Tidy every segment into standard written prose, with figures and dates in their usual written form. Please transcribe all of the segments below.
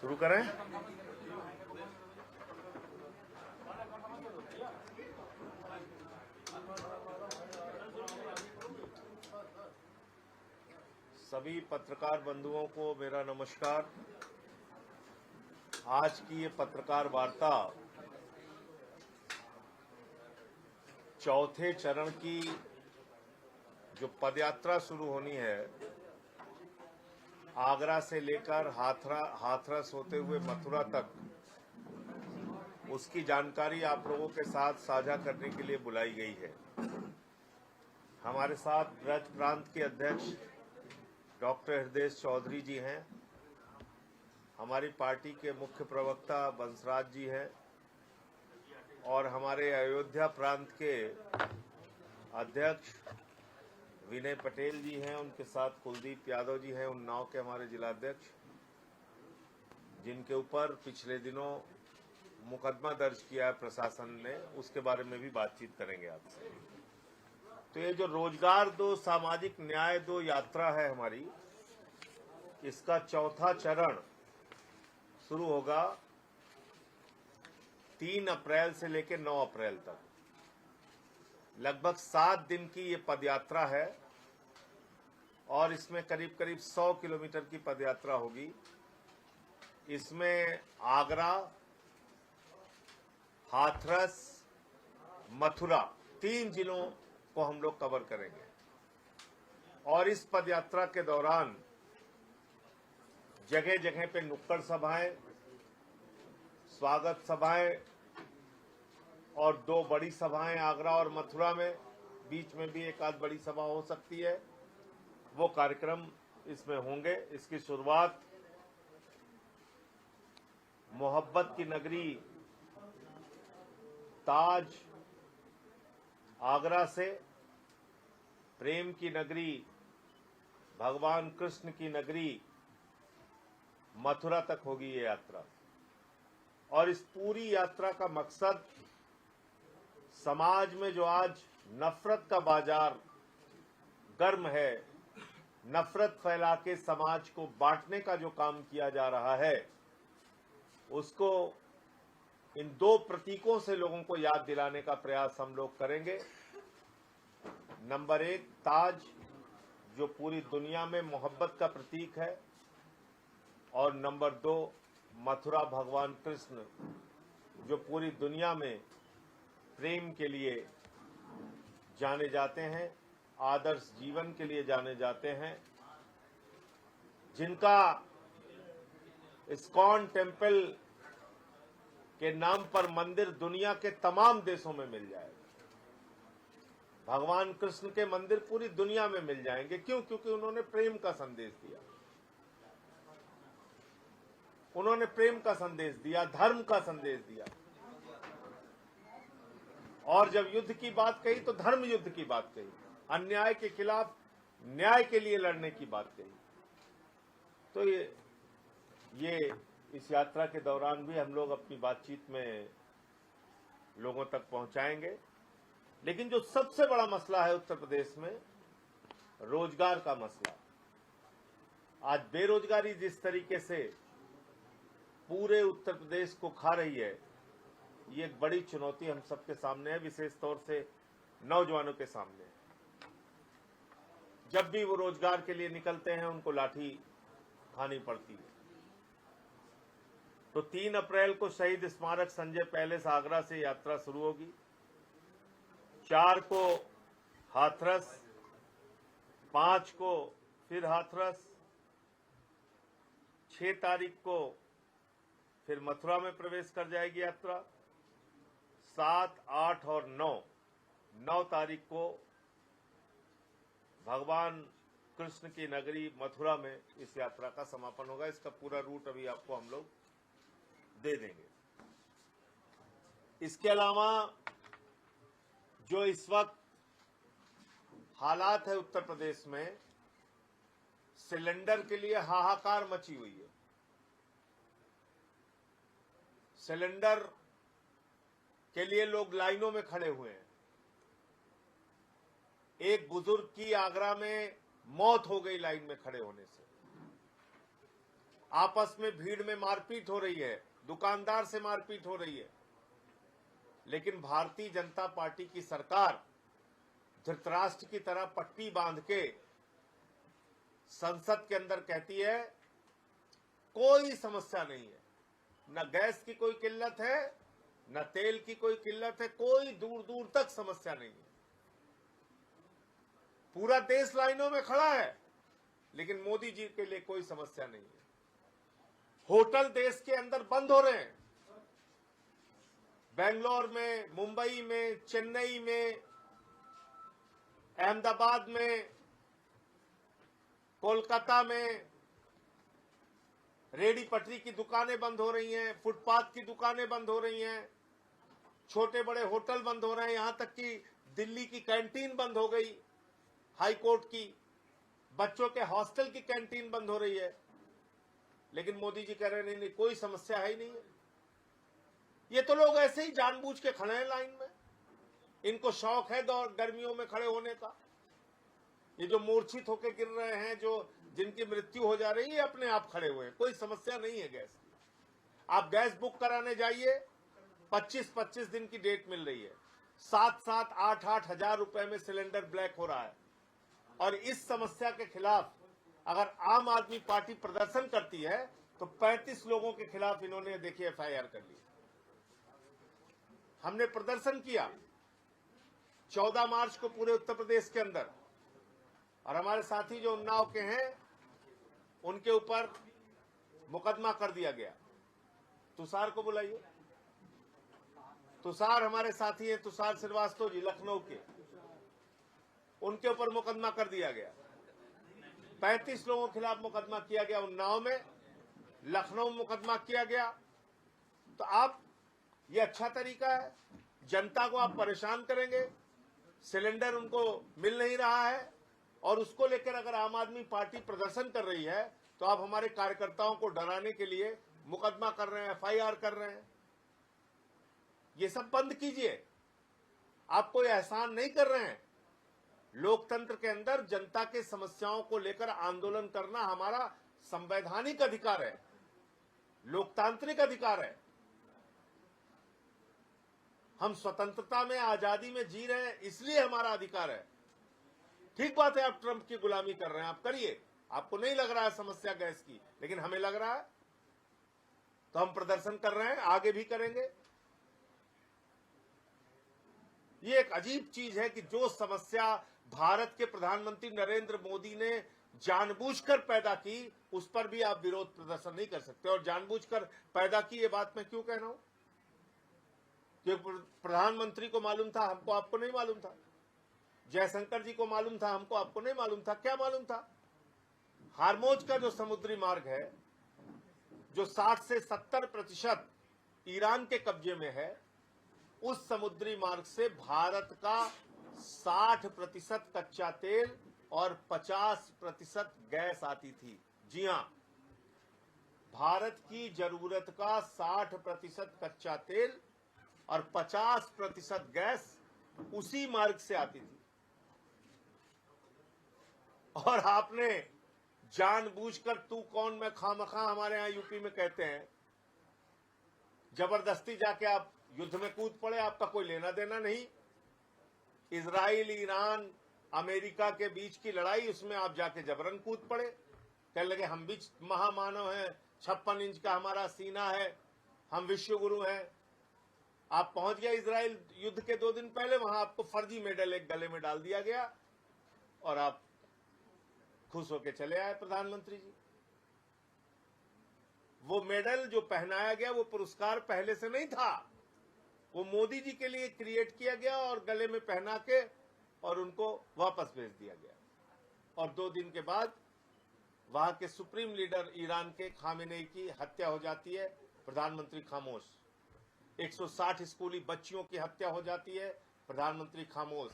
शुरू करें। सभी पत्रकार बंधुओं को मेरा नमस्कार। आज की ये पत्रकार वार्ता चौथे चरण की जो पदयात्रा शुरू होनी है, आगरा से लेकर हाथरस होते हुए मथुरा तक, उसकी जानकारी आप लोगों के साथ साझा करने के लिए बुलाई गई है। हमारे साथ ब्रज प्रांत के अध्यक्ष डॉक्टर हृदय चौधरी जी हैं, हमारी पार्टी के मुख्य प्रवक्ता बंसराज जी हैं और हमारे अयोध्या प्रांत के अध्यक्ष विनय पटेल जी हैं। उनके साथ कुलदीप यादव जी हैं, उन्नाव के हमारे जिलाध्यक्ष, जिनके ऊपर पिछले दिनों मुकदमा दर्ज किया है प्रशासन ने, उसके बारे में भी बातचीत करेंगे आपसे। तो ये जो रोजगार दो सामाजिक न्याय दो यात्रा है हमारी, इसका चौथा चरण शुरू होगा 3 अप्रैल से लेकर 9 अप्रैल तक। लगभग 7 दिन की ये पदयात्रा है और इसमें करीब करीब 100 किलोमीटर की पदयात्रा होगी। इसमें आगरा, हाथरस, मथुरा 3 जिलों को हम लोग कवर करेंगे और इस पदयात्रा के दौरान जगह जगह पे नुक्कड़ सभाएं, स्वागत सभाएं और 2 बड़ी सभाएं आगरा और मथुरा में, बीच में भी एक आध बड़ी सभा हो सकती है, वो कार्यक्रम इसमें होंगे। इसकी शुरुआत मोहब्बत की नगरी ताज आगरा से, प्रेम की नगरी भगवान कृष्ण की नगरी मथुरा तक होगी ये यात्रा। और इस पूरी यात्रा का मकसद समाज में जो आज नफरत का बाजार गर्म है, नफरत फैला के समाज को बांटने का जो काम किया जा रहा है, उसको इन 2 प्रतीकों से लोगों को याद दिलाने का प्रयास हम लोग करेंगे। नंबर 1 ताज, जो पूरी दुनिया में मोहब्बत का प्रतीक है, और नंबर 2 मथुरा भगवान कृष्ण, जो पूरी दुनिया में प्रेम के लिए जाने जाते हैं, आदर्श जीवन के लिए जाने जाते हैं, जिनका इस्कॉन टेम्पल के नाम पर मंदिर दुनिया के तमाम देशों में मिल जाएगा। भगवान कृष्ण के मंदिर पूरी दुनिया में मिल जाएंगे। क्यों? क्योंकि उन्होंने प्रेम का संदेश दिया, उन्होंने प्रेम का संदेश दिया, धर्म का संदेश दिया, और जब युद्ध की बात कही तो धर्म युद्ध की बात कही, अन्याय के खिलाफ न्याय के लिए लड़ने की बात कही। तो ये इस यात्रा के दौरान भी हम लोग अपनी बातचीत में लोगों तक पहुंचाएंगे। लेकिन जो सबसे बड़ा मसला है उत्तर प्रदेश में, रोजगार का मसला। आज बेरोजगारी जिस तरीके से पूरे उत्तर प्रदेश को खा रही है, ये एक बड़ी चुनौती हम सबके सामने है, विशेष तौर से नौजवानों के सामने। जब भी वो रोजगार के लिए निकलते हैं, उनको लाठी खानी पड़ती है। तो 3 अप्रैल को शहीद स्मारक संजय पैलेस आगरा से यात्रा शुरू होगी। 4 को हाथरस, 5 को फिर हाथरस, 6 तारीख को फिर मथुरा में प्रवेश कर जाएगी यात्रा। 7, 8 और 9 तारीख को भगवान कृष्ण की नगरी मथुरा में इस यात्रा का समापन होगा। इसका पूरा रूट अभी आपको हम लोग दे देंगे। इसके अलावा जो इस वक्त हालात है उत्तर प्रदेश में, सिलेंडर के लिए हाहाकार मची हुई है। सिलेंडर के लिए लोग लाइनों में खड़े हुए हैं। एक बुजुर्ग की आगरा में मौत हो गई लाइन में खड़े होने से। आपस में भीड़ में मारपीट हो रही है, दुकानदार से मारपीट हो रही है, लेकिन भारतीय जनता पार्टी की सरकार धृतराष्ट्र की तरह पट्टी बांध के संसद के अंदर कहती है कोई समस्या नहीं है, न गैस की कोई किल्लत है, न तेल की कोई किल्लत है, कोई दूर दूर तक समस्या नहीं है। पूरा देश लाइनों में खड़ा है, लेकिन मोदी जी के लिए कोई समस्या नहीं है। होटल देश के अंदर बंद हो रहे हैं, बेंगलोर में, मुंबई में, चेन्नई में, अहमदाबाद में, कोलकाता में रेडी पटरी की दुकानें बंद हो रही हैं, फुटपाथ की दुकानें बंद हो रही हैं, छोटे बड़े होटल बंद हो रहे हैं, यहां तक कि दिल्ली की कैंटीन बंद हो गई, हाई कोर्ट की, बच्चों के हॉस्टल की कैंटीन बंद हो रही है, लेकिन मोदी जी कह रहे नहीं, कोई समस्या है ही नहीं है। ये तो लोग ऐसे ही जानबूझ के खड़े हैं लाइन में, इनको शौक है गर्मियों में खड़े होने का। ये जो मूर्छित होकर गिर रहे हैं, जो जिनकी मृत्यु हो जा रही है, अपने आप खड़े हुए हैं, कोई समस्या नहीं है गैस की। आप गैस बुक कराने जाइए, 25-25 दिन की डेट मिल रही है, 7-7, 8-8 हजार रुपए में सिलेंडर ब्लैक हो रहा है। और इस समस्या के खिलाफ अगर आम आदमी पार्टी प्रदर्शन करती है तो 35 लोगों के खिलाफ इन्होंने देखिए FIR कर ली। हमने प्रदर्शन किया 14 मार्च को पूरे उत्तर प्रदेश के अंदर, और हमारे साथी जो उन्नाव के हैं उनके ऊपर मुकदमा कर दिया गया। तुषार को बुलाइए, तुषार हमारे साथी हैं, तुषार श्रीवास्तव जी लखनऊ के, उनके ऊपर मुकदमा कर दिया गया। 35 लोगों के खिलाफ मुकदमा किया गया उन्नाव में, लखनऊ में मुकदमा किया गया। तो आप, ये अच्छा तरीका है, जनता को आप परेशान करेंगे, सिलेंडर उनको मिल नहीं रहा है और उसको लेकर अगर आम आदमी पार्टी प्रदर्शन कर रही है तो आप हमारे कार्यकर्ताओं को डराने के लिए मुकदमा कर रहे हैं, FIR कर रहे हैं। ये सब बंद कीजिए, आप कोई एहसान नहीं कर रहे हैं। लोकतंत्र के अंदर जनता के समस्याओं को लेकर आंदोलन करना हमारा संवैधानिक अधिकार है, लोकतांत्रिक अधिकार है। हम स्वतंत्रता में, आजादी में जी रहे हैं, इसलिए हमारा अधिकार है। ठीक बात है, आप ट्रंप की गुलामी कर रहे हैं, आप करिए, आपको नहीं लग रहा है समस्या गैस की, लेकिन हमें लग रहा है, तो हम प्रदर्शन कर रहे हैं, आगे भी करेंगे। ये एक अजीब चीज है कि जो समस्या भारत के प्रधानमंत्री नरेंद्र मोदी ने जानबूझकर पैदा की, उस पर भी आप विरोध प्रदर्शन नहीं कर सकते। और जानबूझकर पैदा की ये बात मैं क्यों कह रहा हूं? क्योंकि प्रधानमंत्री को मालूम था, हमको आपको नहीं मालूम था। जयशंकर जी को मालूम था, हमको आपको नहीं मालूम था। क्या मालूम था? हार्मोज का जो समुद्री मार्ग है, जो 60 से 70% ईरान के कब्जे में है, उस समुद्री मार्ग से भारत का 60% कच्चा तेल और 50% गैस आती थी। जी हां, भारत की जरूरत का 60% कच्चा तेल और 50% गैस उसी मार्ग से आती थी। और आपने जानबूझकर तू कौन मैं खामखा, हमारे यहां यूपी में कहते हैं, जबरदस्ती जाके आप युद्ध में कूद पड़े। आपका कोई लेना देना नहीं। इजराइल, ईरान, अमेरिका के बीच की लड़ाई, उसमें आप जाके जबरन कूद पड़े। कहने लगे हम भी महामानव हैं, 56 इंच का हमारा सीना है, हम विश्वगुरु हैं। आप पहुंच गए इजराइल युद्ध के 2 दिन पहले, वहां आपको फर्जी मेडल एक गले में डाल दिया गया और आप खुश होकर चले आए प्रधानमंत्री जी। वो मेडल जो पहनाया गया, वो पुरस्कार पहले से नहीं था, वो मोदी जी के लिए क्रिएट किया गया और गले में पहना के और उनको वापस भेज दिया गया। और 2 दिन के बाद वहां के सुप्रीम लीडर ईरान के खामेनेई की हत्या हो जाती है, प्रधानमंत्री खामोश। 160 स्कूली बच्चियों की हत्या हो जाती है, प्रधानमंत्री खामोश।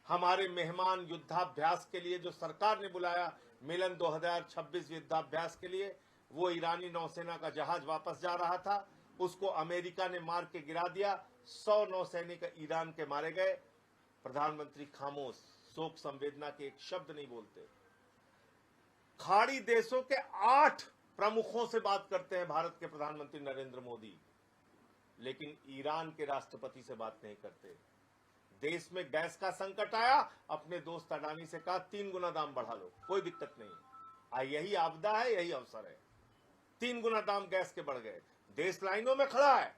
हमारे मेहमान युद्धाभ्यास के लिए जो सरकार ने बुलाया, मिलन 2026 युद्धाभ्यास के लिए, वो ईरानी नौसेना का जहाज वापस जा रहा था, उसको अमेरिका ने मार के गिरा दिया। 100 नौसैनिक ईरान के मारे गए, प्रधानमंत्री खामोश, शोक संवेदना के एक शब्द नहीं बोलते। खाड़ी देशों के 8 प्रमुखों से बात करते हैं भारत के प्रधानमंत्री नरेंद्र मोदी, लेकिन ईरान के राष्ट्रपति से बात नहीं करते। देश में गैस का संकट आया, अपने दोस्त अडानी से कहा 3 गुना दाम बढ़ा लो, कोई दिक्कत नहीं। यही आपदा है, यही अवसर है। 3 गुना दाम गैस के बढ़ गए, देश लाइनों में खड़ा है।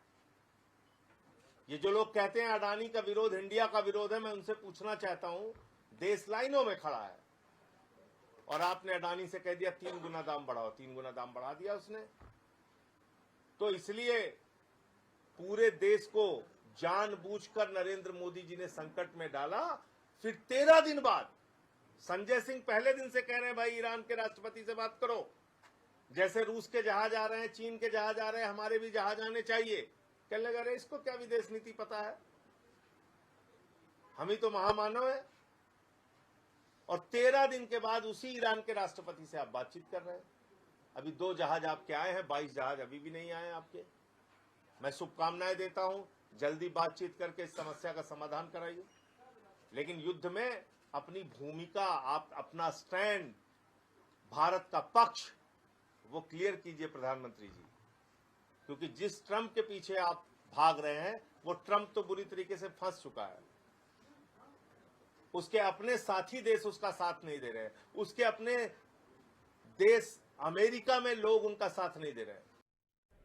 ये जो लोग कहते हैं अडानी का विरोध इंडिया का विरोध है, मैं उनसे पूछना चाहता हूं, देश लाइनों में खड़ा है और आपने अडानी से कह दिया 3 गुना दाम बढ़ाओ। 3 गुना दाम बढ़ा दिया उसने। तो इसलिए पूरे देश को जानबूझकर नरेंद्र मोदी जी ने संकट में डाला। फिर 13 दिन बाद संजय सिंह पहले दिन से कह रहे हैं भाई ईरान के राष्ट्रपति से बात करो, जैसे रूस के जहाज आ रहे हैं, चीन के जहाज आ रहे हैं, हमारे भी जहाज आने चाहिए। कहने लगा अरे इसको क्या विदेश नीति पता है, हम ही तो महामानव है। और 13 दिन के बाद उसी ईरान के राष्ट्रपति से आप बातचीत कर रहे हैं। अभी 2 जहाज आपके आए हैं, 22 जहाज अभी भी नहीं आए आपके। मैं शुभकामनाएं देता हूं, जल्दी बातचीत करके इस समस्या का समाधान कराइए। लेकिन युद्ध में अपनी भूमिका, आप अपना स्टैंड, भारत का पक्ष वो क्लियर कीजिए प्रधानमंत्री जी, क्योंकि जिस ट्रंप के पीछे आप भाग रहे हैं वो ट्रंप तो बुरी तरीके से फंस चुका है। उसके अपने साथी देश उसका साथ नहीं दे रहे, उसके अपने देश अमेरिका में लोग उनका साथ नहीं दे रहे।